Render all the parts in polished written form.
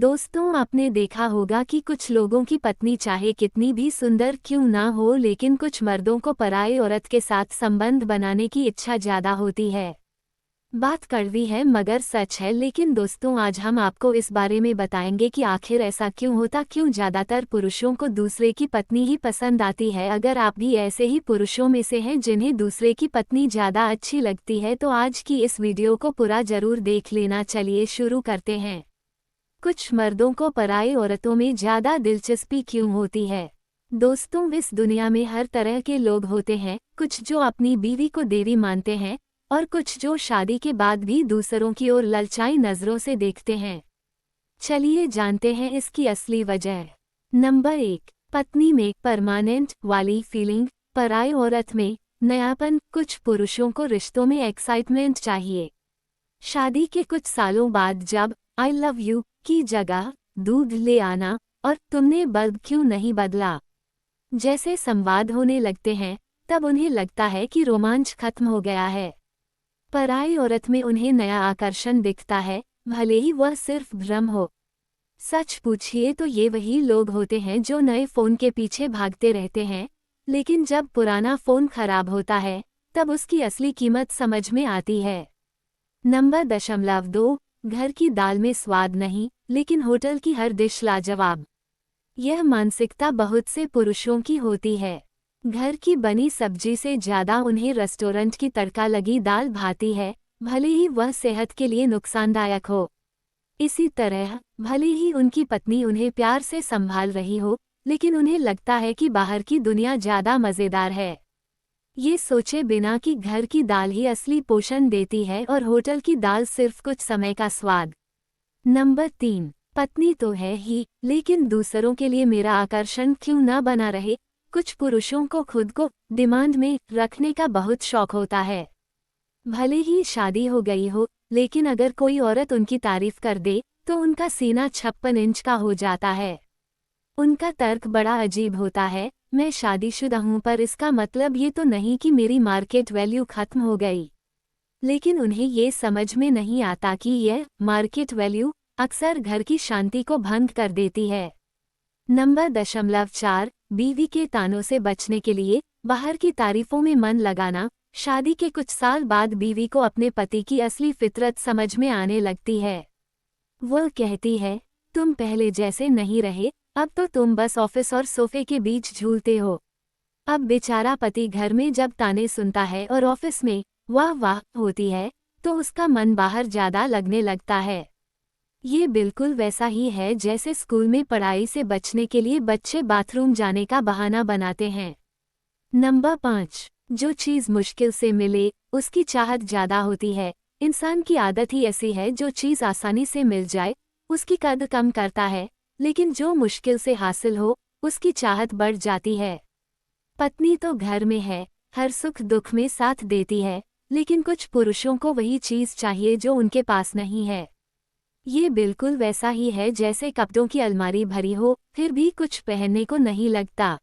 दोस्तों, आपने देखा होगा कि कुछ लोगों की पत्नी चाहे कितनी भी सुंदर क्यों ना हो, लेकिन कुछ मर्दों को पराई औरत के साथ संबंध बनाने की इच्छा ज्यादा होती है। बात कड़वी है मगर सच है। लेकिन दोस्तों, आज हम आपको इस बारे में बताएंगे कि आखिर ऐसा क्यों होता, क्यों ज्यादातर पुरुषों को दूसरे की पत्नी ही पसंद आती है। अगर आप भी ऐसे ही पुरुषों में से हैं जिन्हें दूसरे की पत्नी ज्यादा अच्छी लगती है, तो आज की इस वीडियो को पूरा जरूर देख लेना। चलिए शुरू करते हैं। कुछ मर्दों को पराई औरतों में ज्यादा दिलचस्पी क्यों होती है? दोस्तों, इस दुनिया में हर तरह के लोग होते हैं। कुछ जो अपनी बीवी को देवी मानते हैं और कुछ जो शादी के बाद भी दूसरों की ओर ललचाई नजरों से देखते हैं। चलिए जानते हैं इसकी असली वजह। नंबर 1, पत्नी में परमानेंट वाली फीलिंग। पराई औरत में नयापन। कुछ पुरुषों को रिश्तों में एक्साइटमेंट चाहिए। शादी के कुछ सालों बाद जब आई लव यू की जगह दूध ले आना और तुमने बल्ब क्यों नहीं बदला जैसे संवाद होने लगते हैं, तब उन्हें लगता है कि रोमांच खत्म हो गया है। पराई औरत में उन्हें नया आकर्षण दिखता है, भले ही वह सिर्फ भ्रम हो। सच पूछिए तो ये वही लोग होते हैं जो नए फोन के पीछे भागते रहते हैं, लेकिन जब पुराना फोन खराब होता है तब उसकी असली कीमत समझ में आती है। नंबर 2, घर की दाल में स्वाद नहीं, लेकिन होटल की हर डिश लाजवाब। यह मानसिकता बहुत से पुरुषों की होती है। घर की बनी सब्जी से ज्यादा उन्हें रेस्टोरेंट की तड़का लगी दाल भाती है, भले ही वह सेहत के लिए नुकसानदायक हो। इसी तरह भले ही उनकी पत्नी उन्हें प्यार से संभाल रही हो, लेकिन उन्हें लगता है कि बाहर की दुनिया ज्यादा मजेदार है। ये सोचे बिना कि घर की दाल ही असली पोषण देती है और होटल की दाल सिर्फ कुछ समय का स्वाद। नंबर 3, पत्नी तो है ही, लेकिन दूसरों के लिए मेरा आकर्षण क्यों न बना रहे। कुछ पुरुषों को खुद को डिमांड में रखने का बहुत शौक होता है। भले ही शादी हो गई हो, लेकिन अगर कोई औरत उनकी तारीफ कर दे तो उनका सीना 56 इंच का हो जाता है। उनका तर्क बड़ा अजीब होता है, मैं शादीशुदा हूं, पर इसका मतलब ये तो नहीं कि मेरी मार्केट वैल्यू खत्म हो गई। लेकिन उन्हें ये समझ में नहीं आता कि यह मार्केट वैल्यू अक्सर घर की शांति को भंग कर देती है। नंबर 4, बीवी के तानों से बचने के लिए बाहर की तारीफों में मन लगाना। शादी के कुछ साल बाद बीवी को अपने पति की असली फितरत समझ में आने लगती है। वह कहती है, तुम पहले जैसे नहीं रहे, अब तो तुम बस ऑफिस और सोफे के बीच झूलते हो। अब बेचारा पति घर में जब ताने सुनता है और ऑफिस में वाह वाह होती है, तो उसका मन बाहर ज्यादा लगने लगता है। ये बिल्कुल वैसा ही है जैसे स्कूल में पढ़ाई से बचने के लिए बच्चे बाथरूम जाने का बहाना बनाते हैं। नंबर 5, जो चीज मुश्किल से मिले उसकी चाहत ज्यादा होती है। इंसान की आदत ही ऐसी है, जो चीज आसानी से मिल जाए उसकी कद्र कम करता है, लेकिन जो मुश्किल से हासिल हो उसकी चाहत बढ़ जाती है। पत्नी तो घर में है, हर सुख दुख में साथ देती है, लेकिन कुछ पुरुषों को वही चीज चाहिए जो उनके पास नहीं है। ये बिल्कुल वैसा ही है जैसे कपड़ों की अलमारी भरी हो, फिर भी कुछ पहनने को नहीं लगता।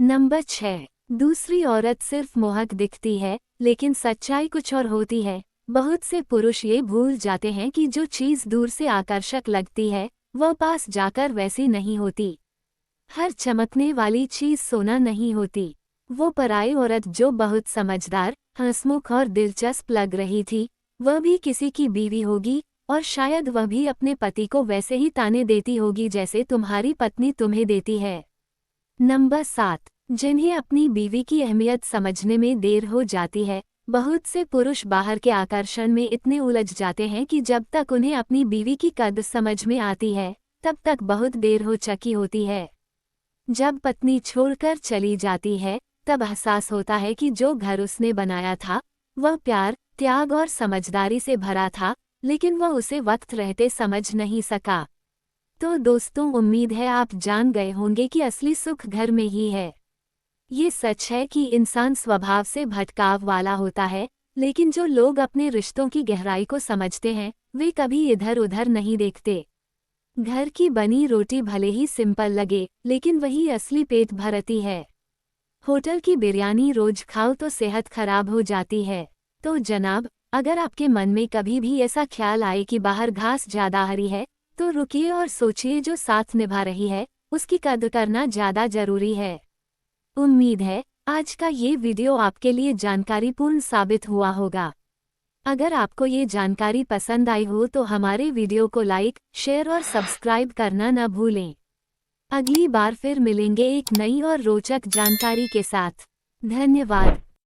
नंबर 6, दूसरी औरत सिर्फ मोहक दिखती है, लेकिन सच्चाई कुछ और होती है। बहुत से पुरुष ये भूल जाते हैं कि जो चीज दूर से आकर्षक लगती है वह पास जाकर वैसी नहीं होती। हर चमकने वाली चीज सोना नहीं होती। वो पराई औरत जो बहुत समझदार, हंसमुख और दिलचस्प लग रही थी, वह भी किसी की बीवी होगी, और शायद वह भी अपने पति को वैसे ही ताने देती होगी जैसे तुम्हारी पत्नी तुम्हें देती है। नंबर 7, जिन्हें अपनी बीवी की अहमियत समझने में देर हो जाती है। बहुत से पुरुष बाहर के आकर्षण में इतने उलझ जाते हैं कि जब तक उन्हें अपनी बीवी की कद्र समझ में आती है, तब तक बहुत देर हो चुकी होती है। जब पत्नी छोड़कर चली जाती है, तब एहसास होता है कि जो घर उसने बनाया था वह प्यार, त्याग और समझदारी से भरा था, लेकिन वह उसे वक्त रहते समझ नहीं सका। तो दोस्तों, उम्मीद है आप जान गए होंगे कि असली सुख घर में ही है। ये सच है कि इंसान स्वभाव से भटकाव वाला होता है, लेकिन जो लोग अपने रिश्तों की गहराई को समझते हैं वे कभी इधर उधर नहीं देखते। घर की बनी रोटी भले ही सिंपल लगे, लेकिन वही असली पेट भरती है। होटल की बिरयानी रोज खाओ तो सेहत खराब हो जाती है। तो जनाब, अगर आपके मन में कभी भी ऐसा ख्याल आए कि बाहर घास ज्यादा हरी है तो रुकिए और सोचिए, जो साथ निभा रही है उसकी कद्र करना ज़्यादा जरूरी है। उम्मीद है आज का ये वीडियो आपके लिए जानकारीपूर्ण साबित हुआ होगा। अगर आपको ये जानकारी पसंद आई हो तो हमारे वीडियो को लाइक, शेयर और सब्सक्राइब करना न भूलें। अगली बार फिर मिलेंगे एक नई और रोचक जानकारी के साथ। धन्यवाद।